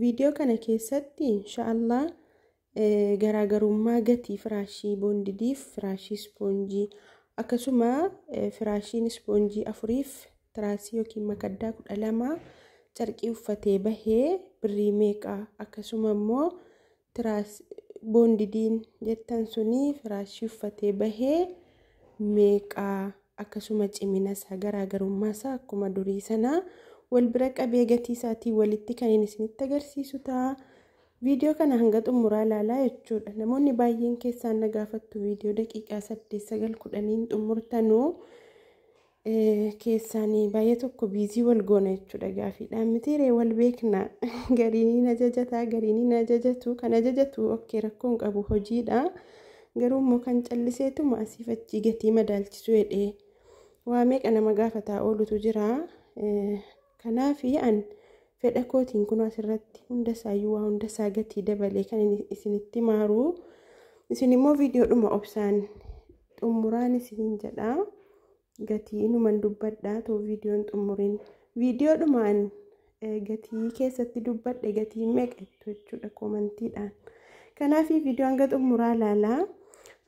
Viidiyoo kana keessatti inshaallah garaagarummaa gatii firaashii boondidiif firaashii ispoonjii akkasuma firaashiin ispoonjii afuriif tiraasii yookiin makaddaa 12 carqii uffatee bahee birrii meeqa akkasuma immoo boondidiin jettan suni firaashii uffatee bahee meeqa akkasuma cimina isaa garaagarummaa isaa akkuma durii sana wal bira qabee gatii isaatii walitti kan isinitti agarsiisu ta'a. Viidiyoo kana hanga xumuraa ilaalaa jechuudha. Namoonni baay'een keessaan na gaafattu viidiyoo daqiiqaa 8-9 xumurtanuu keessaanii baay'ee tokko biizii wal goona jechuudha gaafiidhaan mitiiree wal beekna gariin ajajataa gariin ajajatu kan ajajatu okkee rakkoon qabu hojiidha. Garuu immoo kan calliseetuma asiif achi gatii madaalchisu jedhee waa meeqa nama gaafataa oolutu jira. Kanaafi an fedha kootiin kun asirratti hunda isaayyuu waa hunda isaa gatii dabalee kan isinitti maaru isin immoo viidiyoodhuma obsaan xumuraan isiniin jedha. Gatii inuman dubbadhaa too viidiyoon xumuriin viidiyoodhumaan gatii keessatti dubbadhe gatii meeqa jechuudha koomantiidhaan. Kanaafi viidiyoo hanga xumuraa ilaalaa.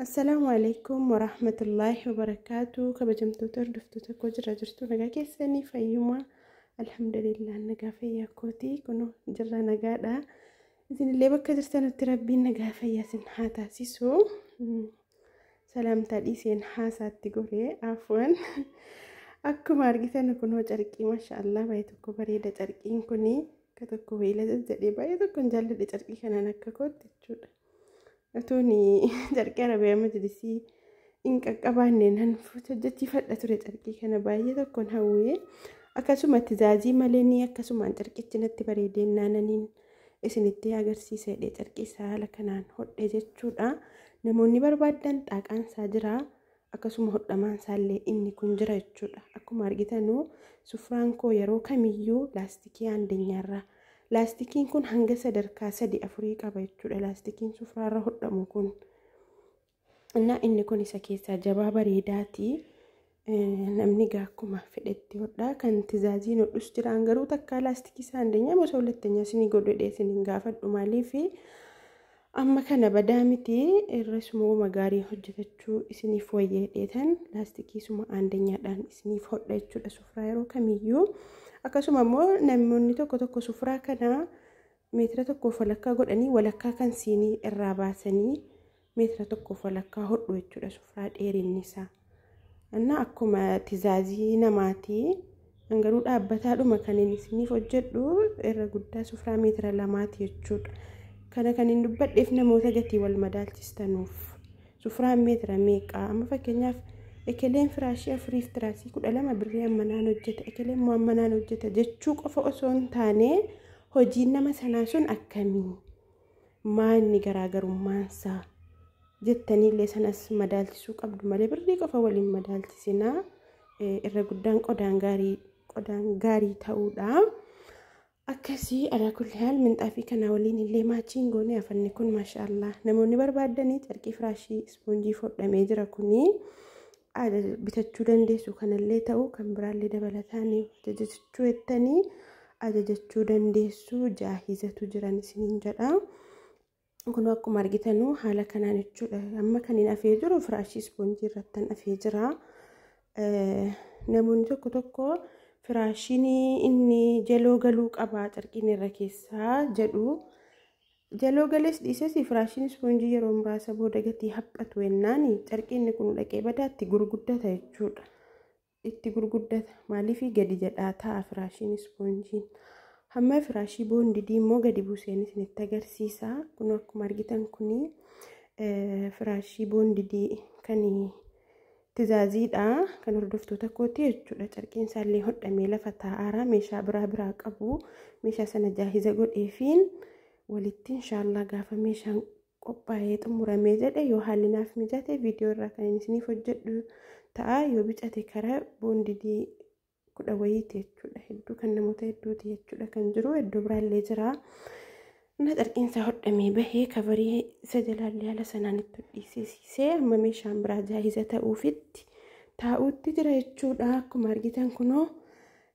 Assalaamu alaykum warahmatullaahi wabarakaatu. Kabajamtoota hordoftoota koo jirtu nagaa keessanii fayyuma. Alhamdulillah nagaa fayyaa kooti kunoo jirra nagaadha. Isinillee bakka jirtanitti rabbiin nagaa fayyaa isin haa taasisu. Salaamtaa dhiiseen haasaatti goree afwan. Akkuma argitan kunoo carqii maashaallah baay'ee tokko bareeda carqiin kuni akka tokko weela jedhee baay'ee tokko jaalladhe carqii kanaan akka kootti jechuudha. Atuuni carqii arabiyaa majlisii in qaqqabaanne nan hojjechiifadha ture carqii kana baay'ee tokkoon hawwee akkasuma tizaazii malee ni akkasumaan carqichi natti bareedeen naananiin isinitti agarsiisa jedhee carqii isaa haala kanaan hodhe jechuudha. Namoonni barbaadan xaaqaan isaa jira akkasuma hodhamaan isaallee inni kun jira jechuudha. Akkuma argitanuu sufraan koo yeroo kamiyyuu laastikii andeenyaarraa laastikiin kun hanga sadarkaa 3-4 qaba jechuudha. Laastikiin sufraarra hodhamu kun inni kun isa keessaa jabaa bareedaati. Namni akkuma fedhetti hodhaa kan tizaaziin hodhus jiraan garuu takka laastikii isaa andeenyaa gosa hulattenyaa isinii godhedhee isiniin gaafadhu maaliifi amma kana badaa miti irrasuma gaarii hojjetachuu isiniif wayyeedheetan laastikii suma andeenyaadhaan isiniif hodha jechuudha sufraa yeroo kamiyyuu. Akkasuma immoo namoonni tokko sufraa kana meetira 1.5 godhanii walakkaa kan siinii irraa baasanii meetira 1.5 hodhu jechuudha sufraa dheerinni isaa. Akkuma tizaazii namaati garuu dhaabbataadhuma kan isiniif hojjedhu irra guddaa sufraa meetira 2 jechuudha. Kana kan hin dubbadheef namoota gatii wal madaalchistanuuf sufraan meetira meeqa amma fakkeenyaaf ekeleen firaashii 4 tiraasii 12 birrii ammanaan hojjeta ekeleen moo ammanaan hojjeta jechuu qofa osoo hin taane hojiin nama sanaa sun akkamii maanni garaagarummaansaa jettaniillee sanas madaalchisuu qabdu malee birrii qofa waliin madaalchisinaa irra guddaan qodaan gaarii ta'uudha. Akkasii ala kulli haal minxaafii kana waliin illee maachiin goone afanni kun maashaallah namoonni barbaadanii carqii firaashii ispoonjii hodhamee jira kuni bitachuu dandeessu kanallee ta'u kan biraallee dabalataan ajajachuu jettanii ajajachuu dandeessu jaahizatu jiran isiniin jedha. Kun akkuma argitanuu haala kanaan jechuudha. Amma kan hin afee jiru firaashii ispoonjii irratti afee jira. Namoonni tokko firaashiin inni jaloo galuu qaba carqiin irra keessaa jedhu. Jaloo galees dhiises firaashiin ispoonjii yeroo muraasa booda gatii haphatu yennaan carqiin kun dhaqee badaatti gurguddata jechuudha. Itti gurguddata maaliif gadi jedhaa ta'a firaashiin ispoonjiin. Hamma firaashii boondidii immoo gadi buuseen isinitti agarsiisa. Kun akkuma argitan kuni firaashii boondidii kan tizaaziidha kan hordoftoota kooti jechuudha. Carqiin isaallee hodhamee lafa taa'aara meeshaa biraa qabu meeshaa sana jaahiza godheefiin walitti inshaallah gaafa meeshaan qophaa'ee xumuramee jedhe yoo haalli naaf mijate viidiyoo irraa kan isiniif hojjedhu ta'a. Yoo bicate karaa boondidii 10 wayiiti jechuudha. Hedduu kan namoota hedduuti jechuudha kan jiru hedduu biraallee jira. Carqiin isaa hodhamee bahee kabarii isa jalaallee haala sanaan itti dhiisisee amma meeshaan biraa jaahiza ta'uufitti taa'uutti jira jechuudha. Akkuma argitan kunoo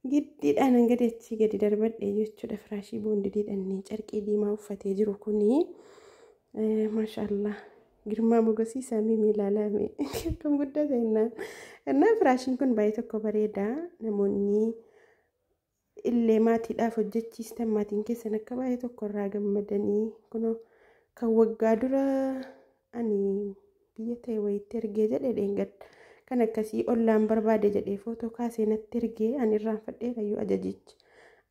giddiidhaan hanga dachii gadi darbadhe jechuudha. Firaashii boondidiidhaan carqii diimaa uffatee jiru kuni maashaallah girmaa mogosii samii miilaalame akkam guddate innaan firaashiin kun baay'ee tokko bareeda. Namoonni illee maatiidhaaf hojjechiistan maatiin keessan akka baay'ee tokko irraa gammadanii kunoo kan waggaa dura ani biyya ta'e wayitti ergee jedhe dheengadda kan akkasii ollaan barbaade jedhee footoo kaasee natti ergee ani irraanfadhee kayyuu ajajicha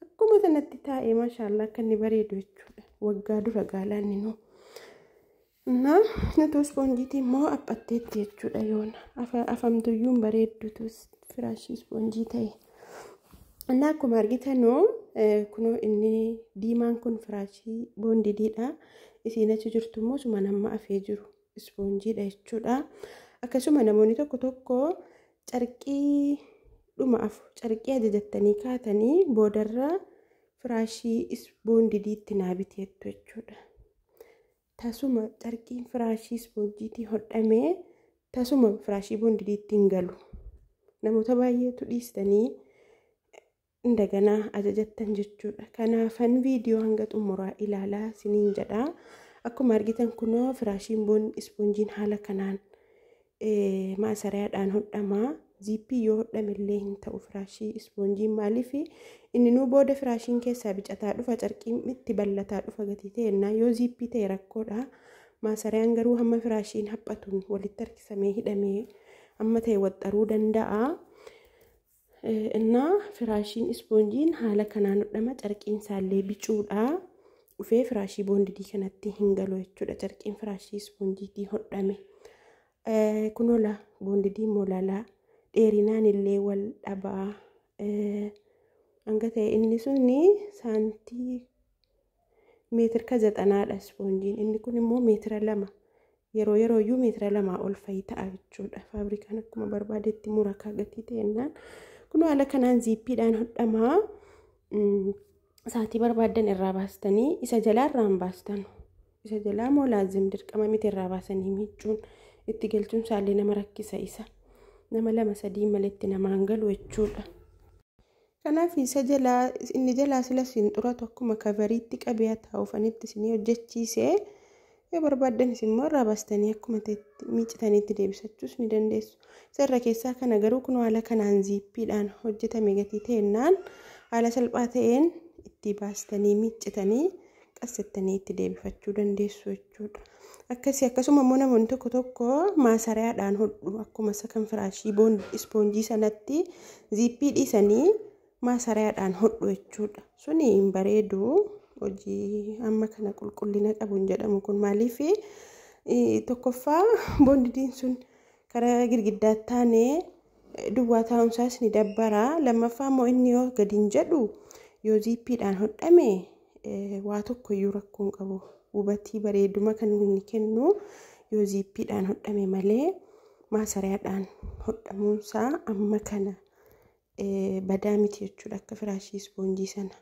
akkuma sanatti taa'ee maashaallah akka inni bareedu jechuudha. Waggaa dura gaalaan nuu nuti ispoonjiitii immoo aphatteetti jechuudha. Yoona afamtuyyuun bareeddutus firaashii ispoonjii ta'e. Innaa akkuma argitanu kunoo inni diimaan kun firaashii boondidiidha. Isiin achi jirtu immoo suma nama afee jiru ispoonjiidha jechuudha. Akkasuma namoonni tokko tokko carqii carqii ajajattanii kaatanii boodarra firaashii boondidiitti naabiteettu jechuudha. Tasuma carqiin firaashii ispoonjiitii hodhamee tasuma firaashii boondidiitti hin galu. Namoota baay'eetu dhiistanii indaganaa ajajattan jechuudha. Kanaafan viidiyoo hanga xumuraa ilaalaa isiniin jedha. Akkuma argitan kunoo firaashiin ispoonjiin haala kanaan maasaraadhaan hodhama. Ziippii yoo hodhamillee hin ta'u firaashii ispoonjiin maaliif inni nuu booda firaashiin keessaa bicataa dhufa carqiin itti ballataa dhufa gatii ta'ennaa yoo ziippii ta'e rakkoodha. Maasaraan garuu hamma firaashiin haphatuun walitti harkisamee hidhamee amma ta'e waxxaruu danda'a. Innaa firaashiin ispoonjiin haala kanaan hodhama. Carqiin isaallee bicuudha. Dhufee firaashii boondidii kanatti hin galu jechuudha. Carqiin firaashii ispoonjiitii hodhame. Kunola boondidiin molala dheerinaan illee wal dhabaa. Hanga ta'e inni sunni saantii meetira 90dha ispoonjiin. Inni kun immoo meetira 2. Yerooyyuu meetira 2 ol fa'i ta'a jechuudha. Faabrikaan akkuma barbaadetti murakaa gatii ta'ennaan. Kun haala kanaan ziippiidhaan hodhamaa. Saatii barbaadan irraa baastanii isa jalaa irraan baastan. Isa jalaa moo laazim dirqama miti irraa baasanii miicuun itti galchuun isaallee nama rakkisa isa. Nama 2-3 maletti namaan galu jechuudha. Kanaaf isa jalaa inni jalaa sila siin xuratu akkuma kavariitti qabee taa'uufanitti isinii hojjechiisee yoo barbaadan immoo irraa baastanii akkuma miicitaniitti deebisachuus ni dandeessu. Sarara keessaa kana garuu kun haala kanaan ziippiidhaan hojjetame gatii ta'ennaan haala salphaa ta'een itti baastanii miicitanii qassettanii itti deebifachuu dandeessu jechuudha. Akkasuma immoo namoonni tokko tokko maasaraadhaan hodhu akkuma isa kan firaashii ispoonjii sanatti ziippii dhiisanii maasaraadhaan hodhu jechuudha. Suni hin bareedu. Hojii amma kana qulqullina qabuun jedhamu kun maaliif tokkoffaa boondidiin sun karaa girgiddaatti taanee duwwaa taa'umsaas ni dabbara. Lammaffaa immoo inni yoo gadi hin jedhu yoo ziippiidhaan hodhame waa tokkoyyuu rakkoon qabu. Hubatii bareeduma kan inni kennu yoo ziippiidhaan hodhame malee maasaraadhaan hodhamuunsaa amma kana badaa miti jechuudha akka firaashii ispoonjii sana.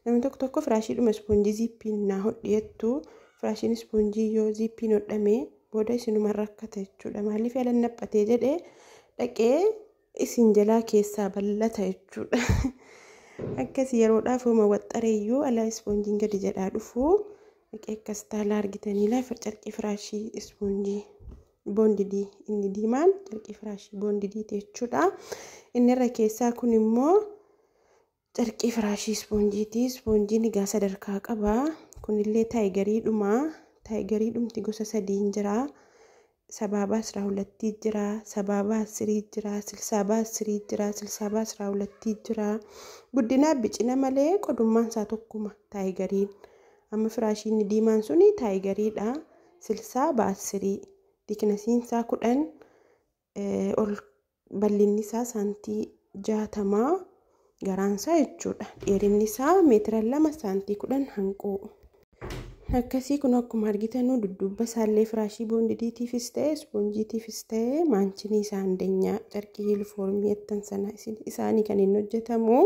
Namni tokko firaashiidhuma ispoonjii ziippiin naa hodhiyeettu firaashiin ispoonjii yoo ziippiin hodhame booda isinuma rakkata jechuudha. Maaliif yaala naphatee jedhee dhaqee isin jalaa keessaa ballata jechuudha. Akkasii yeroodhaaf uma waxxareeyyuu alaa ispoonjiin gadi jedhaa dhufu dhaqee akkas taalaa argitanii laafa carqii firaashii ispoonjii boondidii inni diimaan carqii firaashii boondidii jechuudha. Inni irra keessaa kun immoo carqii firaashii ispoonjiiti. Ispoonjiin egaa sadarkaa qaba. Kunillee taayigariidhuma. Taayigariidhumti gosa 3 jira. Sabaabaa 12 jira. Sabaabaa 10 jira. Silsaabaa 10 jira. Silsaabaa 12 jira. Guddinaa bicina malee qodummaan isaa tokkuma taayigariin. Amma firaashiin diimaan suni taayigariidha. Silsaabaa 10. Diknasiin isaa 10. Ol bal'inni isaa saantii 60. Garaansaa jechuudha. Dheerinni isaa meetira 2 saantii 10 hanquu. Akkasii kun akkuma argitanu dudduuba isaallee firaashii boondidiitiifis ta'e ispoonjiitiifis ta'e maanchinii isaa andeenyaa carqii yuunifoormii ettan sana isaanii kan inni hojjetamu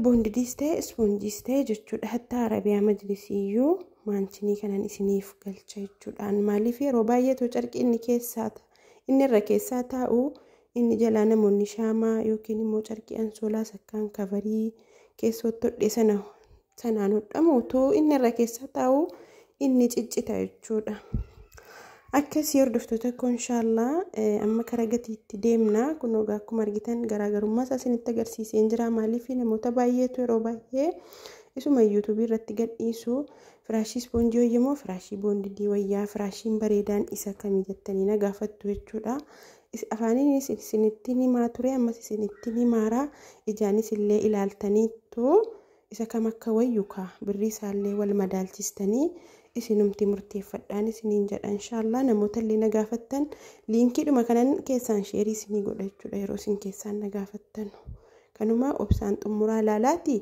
boondidiis ta'e ispoonjiis ta'e jechuudha. Hatta arabiyaa majlisiiyyuu maanchinii kanan isiniif galcha jechuudhaan. Maaliif yeroo baay'ee too carqii inni irra keessaa taa'u inni jalaa namoonni shaamaa yookiin immoo carqii ansoolaa sakkaan kafarii keessatti hodhe sanaan hodhamu otoo inni irra keessa taa'u inni ciccita jechuudha. Akkasii hordoftoota koo inshaallah amma karaa gatiitti deemna. Kun ogaa akkuma argitan garaagarummaa isaa isinitti agarsiiseen jira. Maaliif namoota baay'eetu yeroo baay'ee isuma yuutuubii irratti gadhiisu firaashii ispoonjii wayyamoo firaashii boondidii wayyaa firaashiin bareedaan isa kamii jettanii na gaafattu jechuudha. Afaaninis isinitti himaa ture ammas isinitti himaara. Ijaanis illee ilaaltaniittu isa kam akka wayyuka birrii isaallee wal madaalchistanii isinumti murteeffadhaan isiniin jedha inshaallah. Namoota illee na gaafattan liinkiidhuma kanan keessaan sheerii isinii godha jechuudha yeroo isin keessaan na gaafattan. Kanuma obsaan xumuraa ilaalaati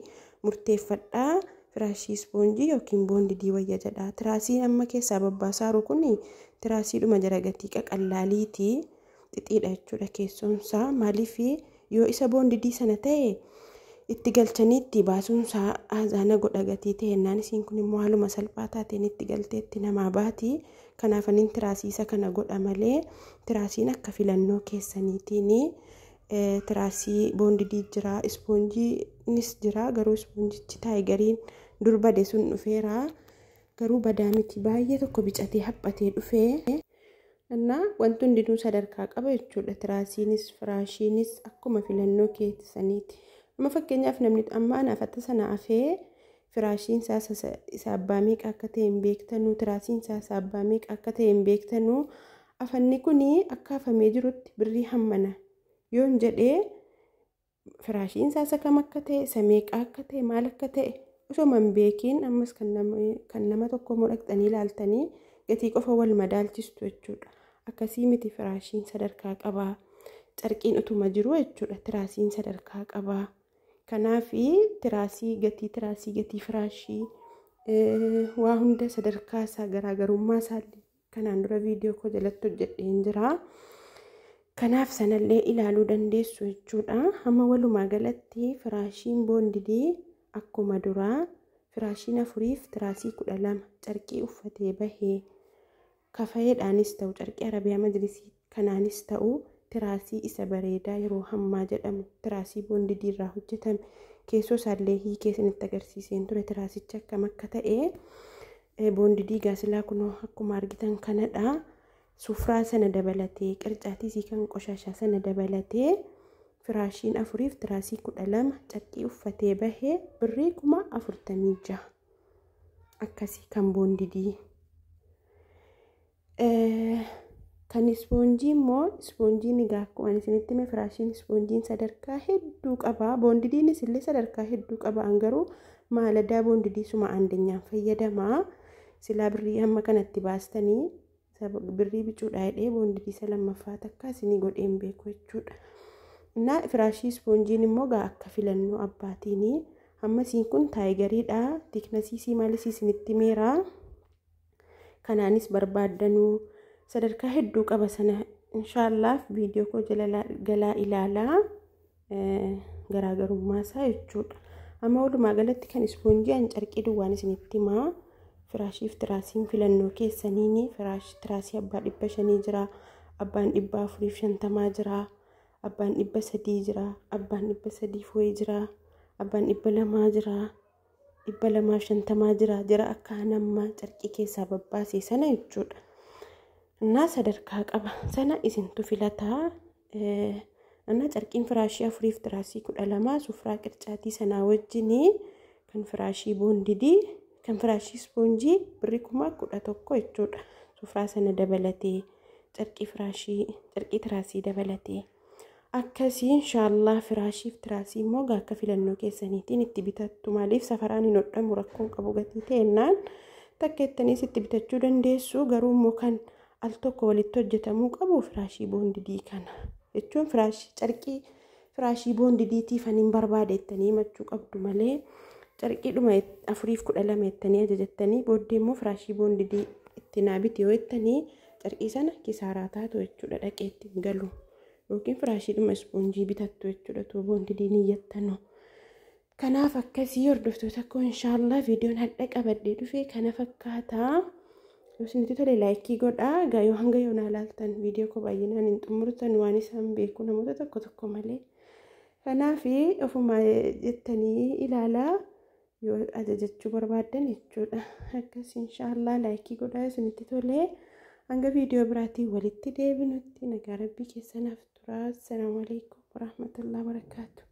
murteeffadhaa firaashii ispoonjii yookiin boondidii wayya jedha. Tiraasiin amma keessaa babbaasaaru kun tiraasiidhuma jara gatii qaqallaaliiti xixiidha jechuudha keessoonsaa. Maaliif yoo isa boondidii sana ta'e itti galchaniitti baasuunsaa azaana godha gatii ta'ennaan isiin kun immoo haaluma salphaa taateen itti galteetti namaa baati. Kanaaf anin tiraasiisa kana godha malee tiraasiin akka filannoo keessaniitiin tiraasii boondidii jira ispoonjiinis jira. Garuu ispoonjichi taayigariin dur bade sun dhufeera. Garuu badaa miti baay'ee tokko bicatee haphatee dhufee እና wanti hundinuu sadarkaa qaba jechuudha. Tiraasiinis firaashiinis akkuma filannoo keessaniiti. Amma fakkeenyaaf namni amma anaafata sana afee firaashiin isaa abbaa meeqa akka ta'e hin beektanu, tiraasiin isaa abbaa meeqa akka ta'e hin beektanu. Afanni kuni akka afamee jirutti birrii hammana yoon jedhee firaashiin isaa kam akka ta'e, isa meeqa akka ta'e, maal akka ta'e osoo hin beekiin ammas kan nama tokko dhaqxanii ilaaltanii gatii qofa wal madaalchistu jechuudha. Akkasii miti firaashiin sadarkaa qabaa. Carqiin utuma jiru jechuudha tiraasiin sadarkaa qabaa. Kanaaf tiraasii gatii firaashii waa hunda sadarkaa isaa garaagarummaa isaa kanaan dura viidiyoo koo jalatti hojjedheen jira. Kanaaf sanallee ilaaluu dandeessu jechuudha. Amma walumaa galatti firaashiin boondidii akkuma duraa firaashiin 4f tiraasii 12 carqii uffatee bahee kafayeedhaanis ta'u carqii arabiyaa majlisii kanaanis ta'u tiraasii isa bareedaa yeroo hammaa jedhamu tiraasii boondidii irraa hojjetame keessoo isaallee hiikee isinitti agarsiiseen ture tiraasicha akkam akka ta'e boondidii gaasilaa kunoo akkuma argitan kanadha. Sufraa sana dabalatee qircaatii kan qoshashaa sana dabalatee firaashiin 4f tiraasii 12 carqii uffatee bahee birrii 46,000 akkasii kan boondidii. Kan ispoonjii immoo ispoonjiin egaa akkuma isinitti hime firaashiin ispoonjiin sadarkaa hedduu qaba. Boondidiinis illee sadarkaa hedduu qaba. Garuu maaladaa boondidii suma andanyaan fayyadama. Silaa birrii hamma kanatti baastanii birrii bicuudhaa jedhee boondidii isa lammaffaa takka isinii godheen beeku jechuudha. Innaa firaashii ispoonjiin immoo akka filannoo abbaatiini. Amma isiin kun taayigariidha. Tiiknasiisii maalis isinitti meeraa. Kanaanis barbaaddanuu sadarkaa hedduu qaba sana inshaallah viidiyoo koo galaa ilaalaa garaagarummaa isaa jechuudha. Amma walumaa galatti kan ispoonjii an carqii duwwaan isinitti himaa. Firaashiif tiraasiin filannoo keessaniini tiraasii abbaa 500 jira, abbaan 450 jira, abbaan 300 jira, abbaan 300 jira, abbaan 200 jira, 250 jira akka nama carqii keessaa babbaasee sana jechuudha. Innaa sadarkaa qaba sana isintu filataa. Innaa carqiin firaashii 4f tiraasii 12 sufraa qircaatii sanaa wajjinii kan firaashii boondidii kan firaashii ispoonjii birrii 11,000 jechuudha. Sufraa sana dabalatee carqii tiraasii dabalatee akkasii inshaallah firaashiif tiraasii immoo akka filannoo keessaniitiin itti bitattu. Maaliif safaraan hin hodhamu rakkoon qabu gatii ta'ennaan takkeettaniis itti bitachuu dandeessu. Garuu immoo kan al tokko walitti hojjetamuu qabu firaashii boondidii kana jechuun carqii firaashii boondidiitiif hin barbaadettanii himachuu qabdu malee carqiidhuma 4f 12 jettanii ajajattanii booddee immoo firaashii boondidii itti naabiti yoo jettanii carqii sana kisaaraa taatu jechuudha dhaqeetti hin galu. Yookiin firaashiidhuma ispoonjii bitattu jechuudha too boondidiin iyyattanu. Kanaaf akkasii hordoftoota koo inshaallah viidiyoon hadha qabadhee dhufe kana fakkaataa. isinitti tole laayikii godhaa gaayoo hanga yoonaa ilaaltan viidiyoo koo baay'inaan hin xumurtan waan isaan beeku namoota tokko malee kanaaf ofuma jettanii ilaalaa yoo ajajachuu barbaaddan jechuudha akkas inshaallah laayikii godhaa isinitti tole hanga viidiyoo biraatiin walitti deebinutti nagaa rabbii keessanaaf turaa. Assalaamu alaykum warahmatullahi wabarakatuh.